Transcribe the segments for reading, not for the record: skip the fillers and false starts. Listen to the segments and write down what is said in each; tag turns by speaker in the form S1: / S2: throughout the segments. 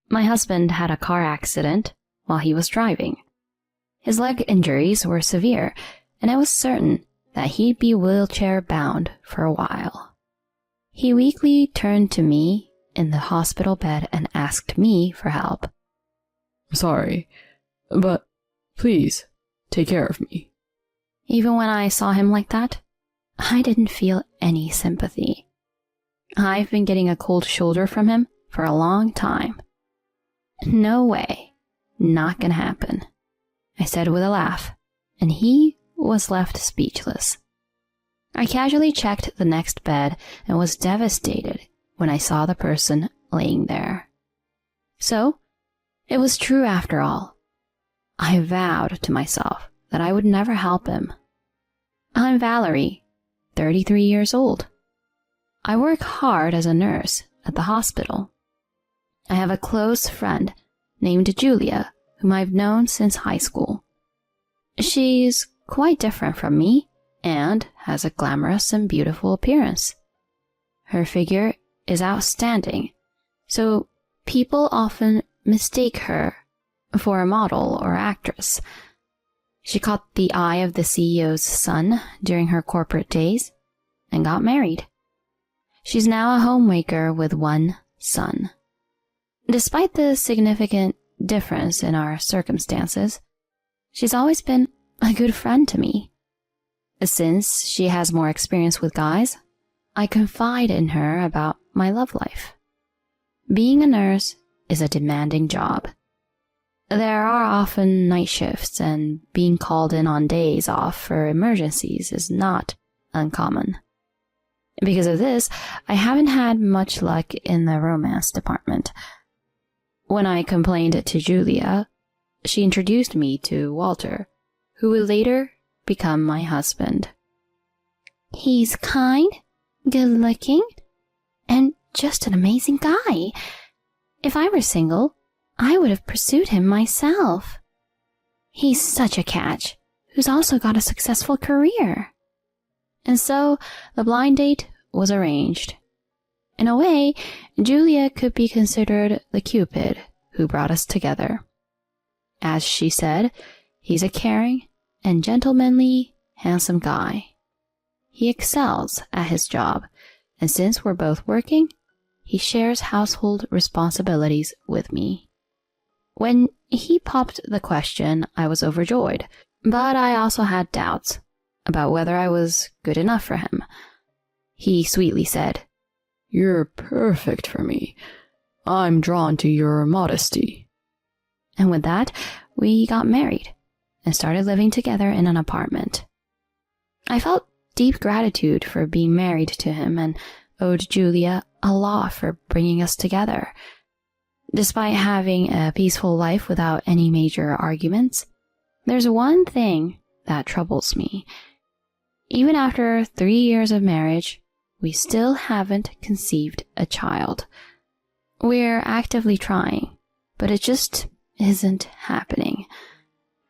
S1: My husband had a car accident while he was driving. His leg injuries were severe, and I was certain that he'd be wheelchair-bound for a while. He weakly turned to me in the hospital bed and asked me for help.
S2: "Sorry, but please take care of me."
S1: Even when I saw him like that, I didn't feel any sympathy. I've been getting a cold shoulder from him for a long time. "No way. Not gonna happen," I said with a laugh, and he was left speechless. I casually checked the next bed and was devastated when I saw the person laying there. So, it was true after all. I vowed to myself that I would never help him. I'm Valerie, 33 years old. I work hard as a nurse at the hospital. I have a close friend named Julia, whom I've known since high school. She's quite different from me and has a glamorous and beautiful appearance. Her figure is outstanding, so people often mistake her for a model or actress. She caught the eye of the CEO's son during her corporate days and got married. She's now a homemaker with one son. Despite the significant difference in our circumstances, she's always been a good friend to me. Since she has more experience with guys, I confide in her about my love life. Being a nurse is a demanding job. There are often night shifts, and being called in on days off for emergencies is not uncommon. Because of this, I haven't had much luck in the romance department. When I complained to Julia, she introduced me to Walter, who would later become my husband. He's kind, good-looking, and just an amazing guy. If I were single, I would have pursued him myself. He's such a catch, who's also got a successful career. And so the blind date was arranged. In a way, Julia could be considered the Cupid who brought us together. As she said, he's a caring and gentlemanly, handsome guy. He excels at his job, and since we're both working, he shares household responsibilities with me. When he popped the question, I was overjoyed, but I also had doubts about whether I was good enough for him. He sweetly said,
S2: "You're perfect for me. I'm drawn to your modesty."
S1: And with that, we got married and started living together in an apartment. I felt deep gratitude for being married to him and owed Julia a lot for bringing us together. Despite having a peaceful life without any major arguments, there's one thing that troubles me. Even after 3 years of marriage, we still haven't conceived a child. We're actively trying, but it just isn't happening.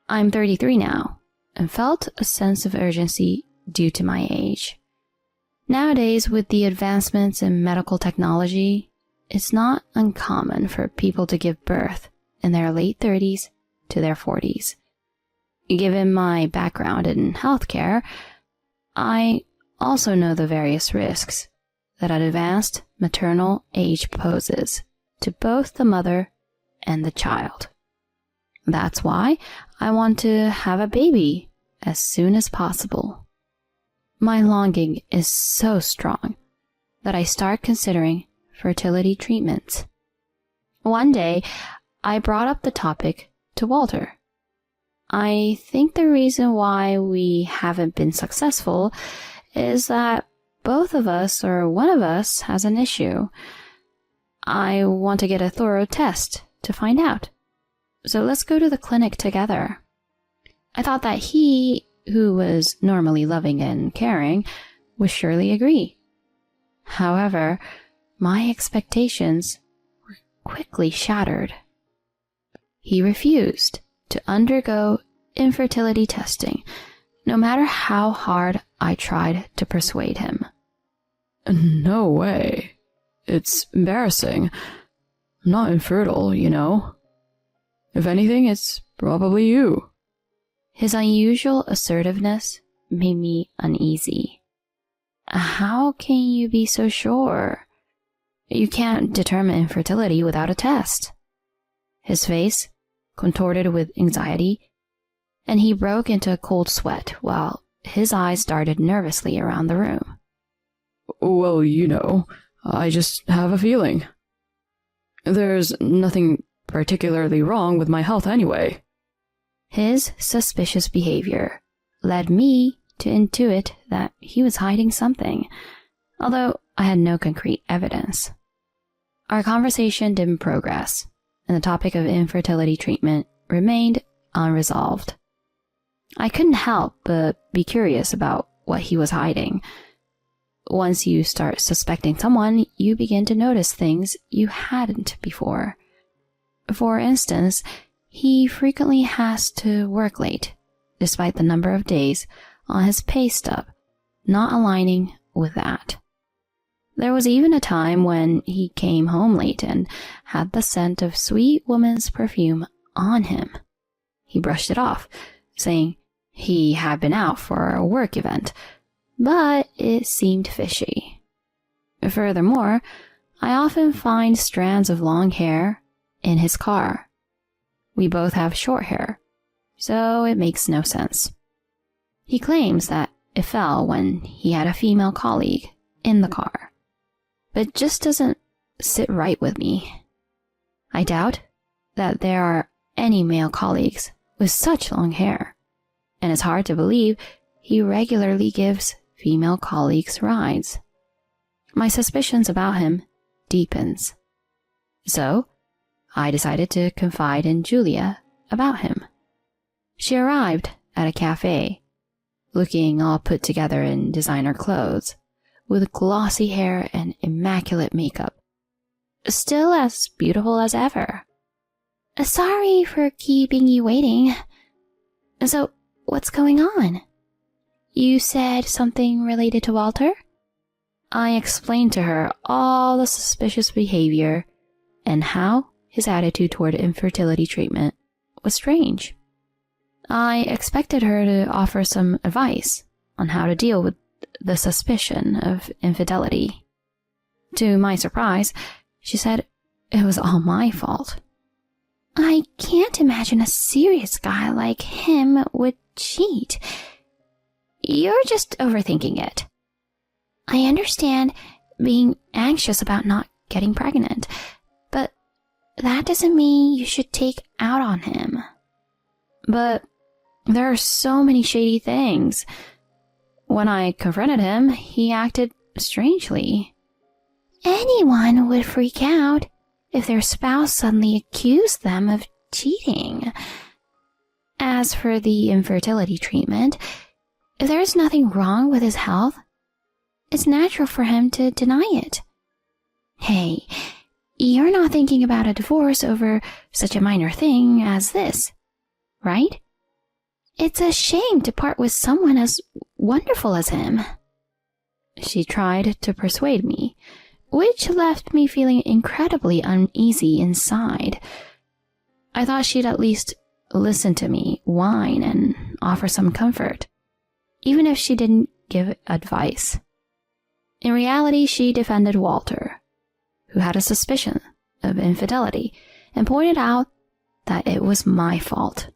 S1: I'm 33 now, and felt a sense of urgency due to my age. Nowadays, with the advancements in medical technology, it's not uncommon for people to give birth in their late 30s to their 40s. Given my background in healthcare, I also know the various risks that an advanced maternal age poses to both the mother and the child. That's why I want to have a baby as soon as possible. My longing is so strong that I start considering fertility treatments. One day, I brought up the topic to Walter. I think the reason why we haven't been successful is that both of us or one of us has an issue. I want to get a thorough test to find out. So let's go to the clinic together. I thought that he, who was normally loving and caring, would surely agree. However, my expectations were quickly shattered. He refused to undergo infertility testing, no matter how hard I tried to persuade him.
S2: "No way. It's embarrassing. not infertile, you know. If anything, it's probably you.
S1: His unusual assertiveness made me uneasy. How can you be so sure? You can't determine infertility without a test. His face contorted with anxiety, and he broke into a cold sweat while his eyes darted nervously around the room.
S2: Well, you know, I just have a feeling. There's nothing particularly wrong with my health anyway.
S1: His suspicious behavior led me to intuit that he was hiding something, although I had no concrete evidence. Our conversation didn't progress, and the topic of infertility treatment remained unresolved. I couldn't help but be curious about what he was hiding. Once you start suspecting someone, you begin to notice things you hadn't before. For instance, he frequently has to work late, despite the number of days on his pay stub not aligning with that. There was even a time when he came home late and had the scent of sweet woman's perfume on him. He brushed it off, saying he had been out for a work event, but it seemed fishy. Furthermore, I often find strands of long hair in his car. We both have short hair, so it makes no sense. He claims that it fell when he had a female colleague in the car, but it just doesn't sit right with me. I doubt that there are any male colleagues with such long hair, and it's hard to believe he regularly gives female colleagues rides. My suspicions about him deepens. So, I decided to confide in Julia about him. She arrived at a cafe, looking all put together in designer clothes, with glossy hair and immaculate makeup. Still as beautiful as ever. Sorry for keeping you waiting. So, what's going on? You said something related to Walter? I explained to her all the suspicious behavior and how his attitude toward infertility treatment was strange. I expected her to offer some advice on how to deal with the suspicion of infidelity. To my surprise, she said it was all my fault. I can't imagine a serious guy like him would cheat. You're just overthinking it. I understand being anxious about not getting pregnant, but that doesn't mean you should take out on him. But there are so many shady things. When I confronted him, he acted strangely. Anyone would freak out if their spouse suddenly accused them of cheating. As for the infertility treatment, if there is nothing wrong with his health, it's natural for him to deny it. Hey, you're not thinking about a divorce over such a minor thing as this, right? It's a shame to part with someone as wonderful as him. She tried to persuade me, which left me feeling incredibly uneasy inside. I thought she'd at least listen to me whine and offer some comfort, even if she didn't give advice. In reality, she defended Walter, who had a suspicion of infidelity, and pointed out that it was my fault.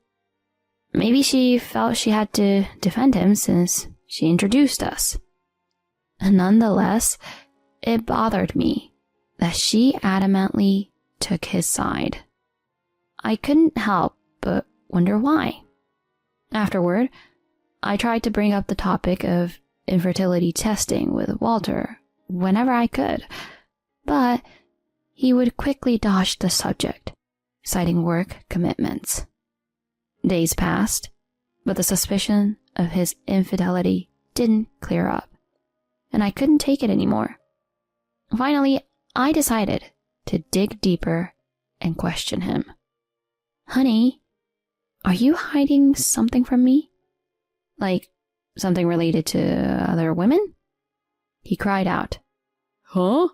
S1: Maybe she felt she had to defend him since she introduced us. Nonetheless, it bothered me that she adamantly took his side. I couldn't help but wonder why. Afterward, I tried to bring up the topic of infertility testing with Walter whenever I could, but he would quickly dodge the subject, citing work commitments. Days passed, but the suspicion of his infidelity didn't clear up, and I couldn't take it anymore. Finally, I decided to dig deeper and question him. Honey, are you hiding something from me? Like something related to other women? He cried out.
S2: Huh?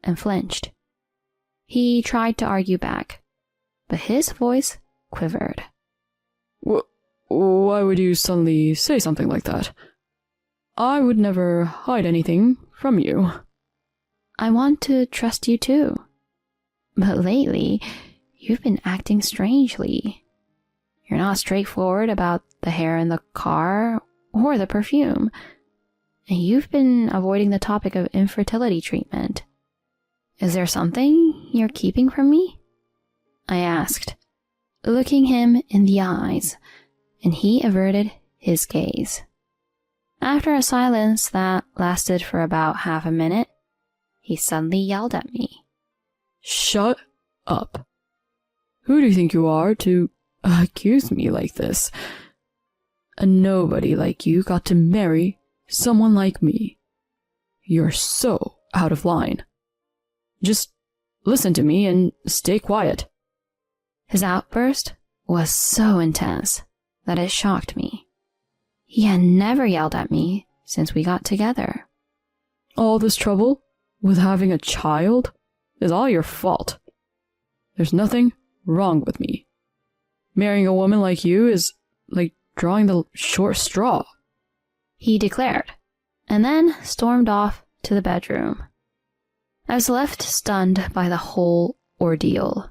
S1: And flinched. He tried to argue back, but his voice quivered.
S2: Why would you suddenly say something like that? I would never hide anything from you.
S1: I want to trust you too. But lately, you've been acting strangely. You're not straightforward about the hair in the car or the perfume. And you've been avoiding the topic of infertility treatment. Is there something you're keeping from me? I asked, looking him in the eyes, and he averted his gaze. After a silence that lasted for about half a minute, he suddenly yelled at me.
S2: Shut up. Who do you think you are to accuse me like this? A nobody like you got to marry someone like me. You're so out of line. Just listen to me and stay quiet.
S1: His outburst was so intense that it shocked me. He had never yelled at me since we got together.
S2: All this trouble with having a child is all your fault. There's nothing wrong with me. Marrying a woman like you is like drawing the short straw,
S1: he declared, and then stormed off to the bedroom. I was left stunned by the whole ordeal.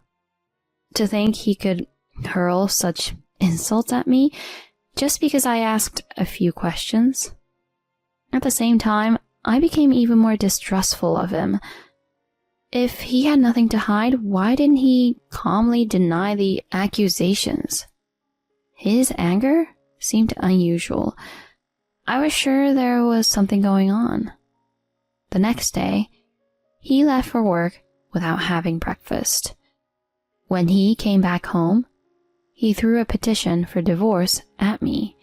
S1: To think he could hurl such insults at me just because I asked a few questions. At the same time, I became even more distrustful of him. If he had nothing to hide, why didn't he calmly deny the accusations? His anger seemed unusual. I was sure there was something going on. The next day, he left for work without having breakfast. When he came back home, he threw a petition for divorce at me.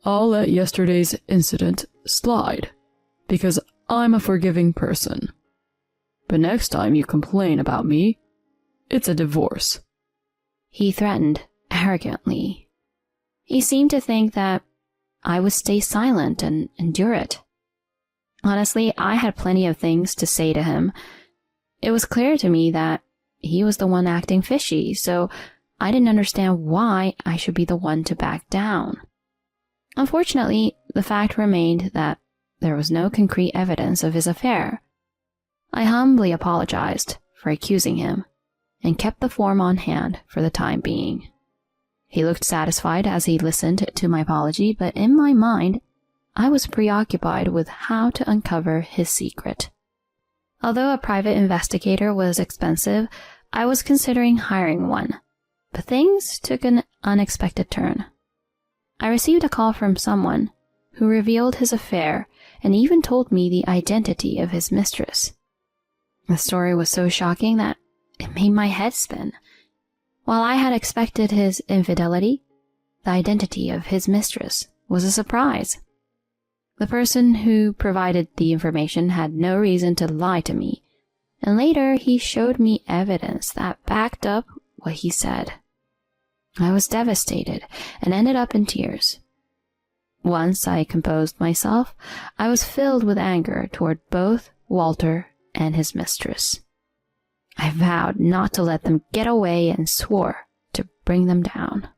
S2: I'll let yesterday's incident slide, because I'm a forgiving person. But next time you complain about me, it's a divorce.
S1: He threatened arrogantly. He seemed to think that I would stay silent and endure it. Honestly, I had plenty of things to say to him. It was clear to me that he was the one acting fishy, so I didn't understand why I should be the one to back down. Unfortunately, the fact remained that there was no concrete evidence of his affair. I humbly apologized for accusing him and kept the form on hand for the time being. He looked satisfied as he listened to my apology, but in my mind, I was preoccupied with how to uncover his secret. Although a private investigator was expensive, I was considering hiring one, but things took an unexpected turn. I received a call from someone who revealed his affair and even told me the identity of his mistress. The story was so shocking that it made my head spin. While I had expected his infidelity, the identity of his mistress was a surprise. The person who provided the information had no reason to lie to me, and later he showed me evidence that backed up what he said. I was devastated and ended up in tears. Once I composed myself, I was filled with anger toward both Walter and his mistress. I vowed not to let them get away and swore to bring them down.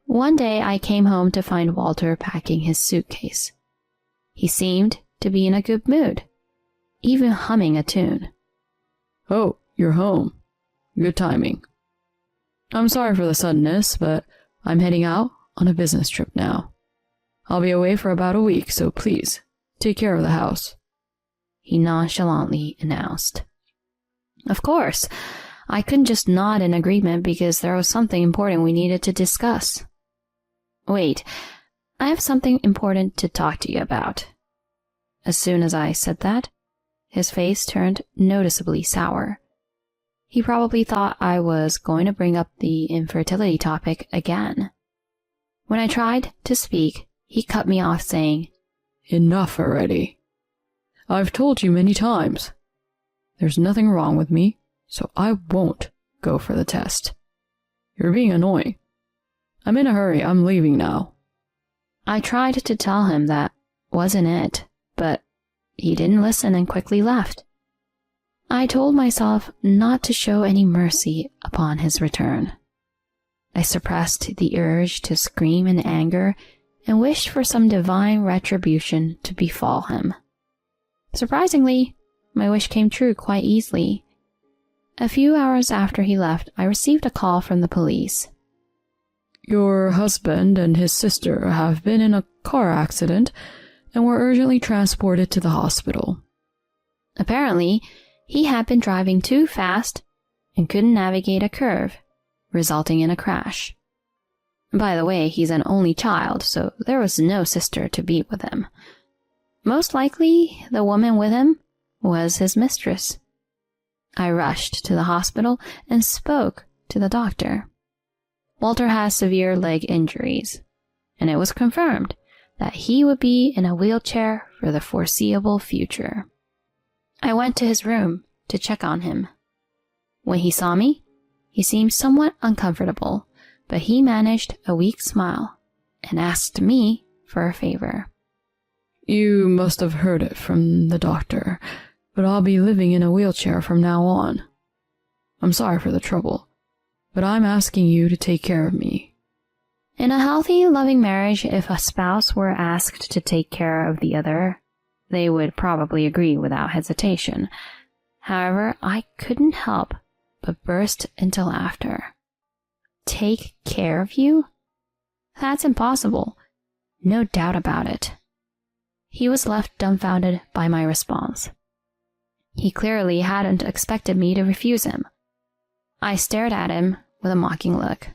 S1: One day I came home to find Walter packing his suitcase. He seemed to be in a good mood, even humming a tune.
S2: Oh, you're home. Good timing. I'm sorry for the suddenness, but I'm heading out on a business trip now. I'll be away for about a week, so please, take care of the house, he nonchalantly announced. Of course, I couldn't just nod in agreement because there was something important we needed to discuss. Wait, I have something important to talk to you about. As soon as I said that, his face turned noticeably sour. He probably thought I was going to bring up the infertility topic again. When I tried to speak, he cut me off saying, "Enough already. I've told you many times. There's nothing wrong with me, so I won't go for the test. You're being annoying. I'm in a hurry. I'm leaving now." I tried to tell him that wasn't it, but he didn't listen and quickly left.
S1: I told myself not to show any mercy upon his return. I suppressed the urge to scream in anger and wished for some divine retribution to befall him. Surprisingly, my wish came true quite easily. A few hours after he left, I received a call from the police.
S2: Your husband and his sister have been in a car accident and were urgently transported to the hospital.
S1: Apparently, he had been driving too fast and couldn't navigate a curve, resulting in a crash. By the way, he's an only child, so there was no sister to be with him. Most likely, the woman with him was his mistress. I rushed to the hospital and spoke to the doctor. Walter has severe leg injuries, and it was confirmed that he would be in a wheelchair for the foreseeable future. I went to his room to check on him. When he saw me, he seemed somewhat uncomfortable, but he managed a weak smile and asked me for a favor.
S2: You must have heard it from the doctor, but I'll be living in a wheelchair from now on. I'm sorry for the trouble, but I'm asking you to take care of me.
S1: In a healthy, loving marriage, if a spouse were asked to take care of the other, they would probably agree without hesitation. However, I couldn't help but burst into laughter. Take care of you? That's impossible. No doubt about it. He was left dumbfounded by my response. He clearly hadn't expected me to refuse him. I stared at him with a mocking look.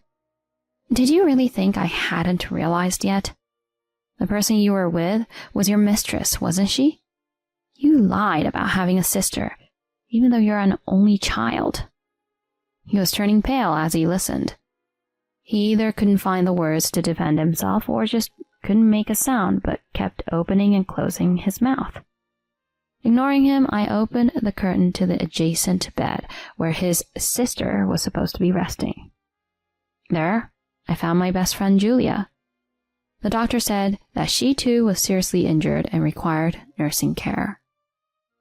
S1: Did you really think I hadn't realized yet? The person you were with was your mistress, wasn't she? You lied about having a sister, even though you're an only child. He was turning pale as he listened. He either couldn't find the words to defend himself or just couldn't make a sound but kept opening and closing his mouth. Ignoring him, I opened the curtain to the adjacent bed where his sister was supposed to be resting. There, I found my best friend Julia. The doctor said that she too was seriously injured and required nursing care.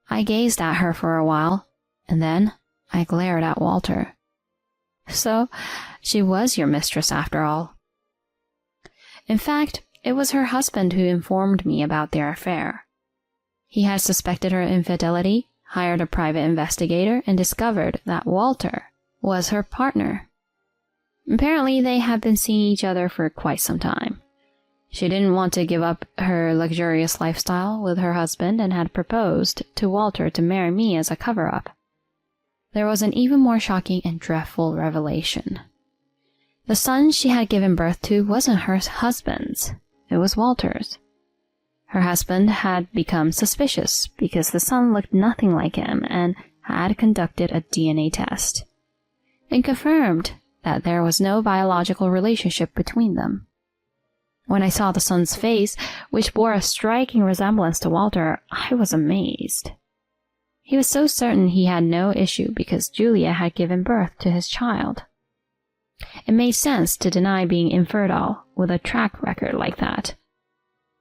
S1: I gazed at her for a while, and then I glared at Walter. So, she was your mistress after all. In fact, it was her husband who informed me about their affair. He had suspected her infidelity, hired a private investigator, and discovered that Walter was her partner. Apparently, they had been seeing each other for quite some time. She didn't want to give up her luxurious lifestyle with her husband and had proposed to Walter to marry me as a cover-up. There was an even more shocking and dreadful revelation. The son she had given birth to wasn't her husband's, it was Walter's. Her husband had become suspicious because the son looked nothing like him and had conducted a DNA test, and confirmed that there was no biological relationship between them. When I saw the son's face, which bore a striking resemblance to Walter, I was amazed. He was so certain he had no issue because Julia had given birth to his child. It made sense to deny being infertile with a track record like that.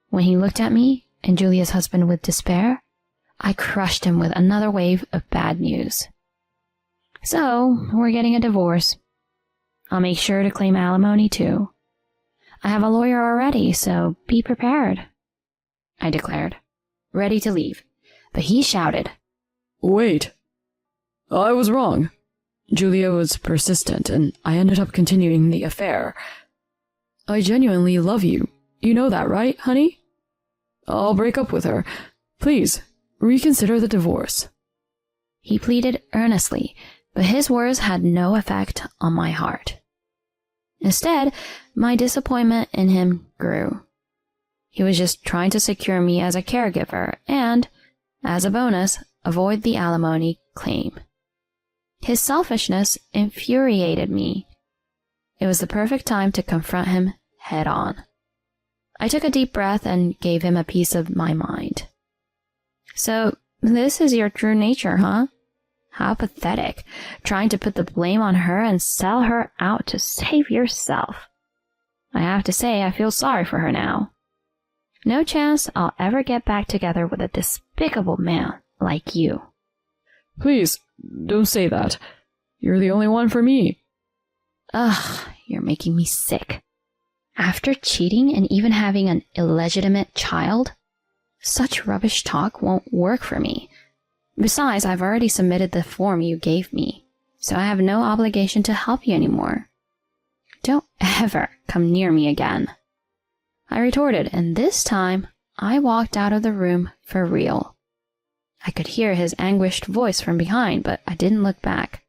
S1: When he looked at me and Julia's husband with despair, I crushed him with another wave of bad news. So, we're getting a divorce. I'll make sure to claim alimony too. I have a lawyer already, so be prepared, I declared, ready to leave. But he shouted,
S2: Wait. I was wrong. Julia was persistent, and I ended up continuing the affair. I genuinely love you. You know that, right, honey? I'll break up with her. Please, reconsider the divorce.
S1: He pleaded earnestly, but his words had no effect on my heart. Instead, my disappointment in him grew. He was just trying to secure me as a caregiver and, as a bonus, avoid the alimony claim. His selfishness infuriated me. It was the perfect time to confront him head on. I took a deep breath and gave him a piece of my mind. So, this is your true nature, huh? How pathetic, trying to put the blame on her and sell her out to save yourself. I have to say, I feel sorry for her now. No chance I'll ever get back together with a despicable man like you.
S2: Please, don't say that. You're the only one for me.
S1: Ugh, you're making me sick. After cheating and even having an illegitimate child? Such rubbish talk won't work for me. Besides, I've already submitted the form you gave me, so I have no obligation to help you anymore. Don't ever come near me again. I retorted, and this time I walked out of the room for real. I could hear his anguished voice from behind, but I didn't look back.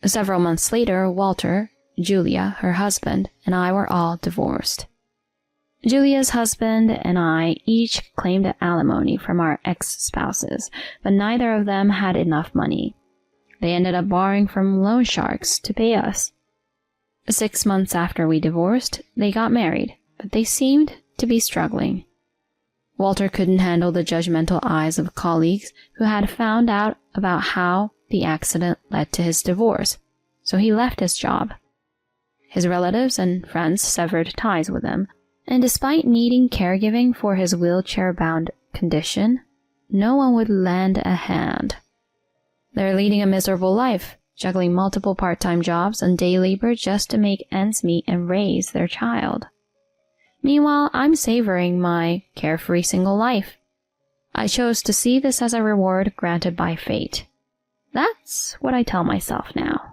S1: Several months later, Walter, Julia, her husband, and I were all divorced. Julia's husband and I each claimed alimony from our ex-spouses, but neither of them had enough money. They ended up borrowing from loan sharks to pay us. 6 months after we divorced, they got married, but they seemed to be struggling. Walter couldn't handle the judgmental eyes of colleagues who had found out about how the accident led to his divorce, so he left his job. His relatives and friends severed ties with him, and despite needing caregiving for his wheelchair-bound condition, no one would lend a hand. They're leading a miserable life, juggling multiple part-time jobs and day labor just to make ends meet and raise their child. Meanwhile, I'm savoring my carefree single life. I chose to see this as a reward granted by fate. That's what I tell myself now.